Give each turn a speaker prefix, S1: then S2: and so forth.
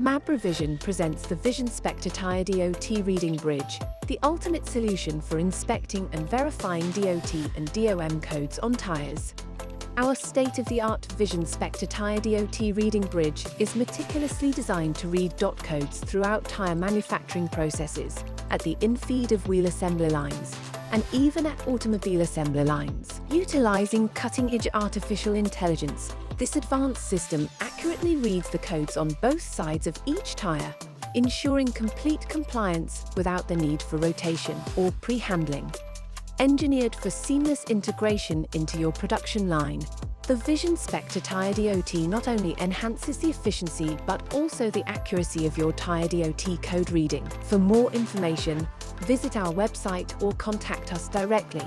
S1: MABRI.VISION presents the VISION.SPECTOR TIRE DOT reading bridge, the ultimate solution for inspecting and verifying DOT and DOM codes on tires. Our state-of-the-art VISION.SPECTOR TIRE DOT reading bridge is meticulously designed to read dot codes throughout tire manufacturing processes, at the in-feed of wheel assembly lines, and even at automobile assembly lines. Utilizing cutting-edge artificial intelligence, this advanced system accurately reads the codes on both sides of each tire, ensuring complete compliance without the need for rotation or pre-handling. Engineered for seamless integration into your production line, the VISION.SPECTOR TIRE DOT not only enhances the efficiency but also the accuracy of your tire DOT code reading. For more information, visit our website or contact us directly.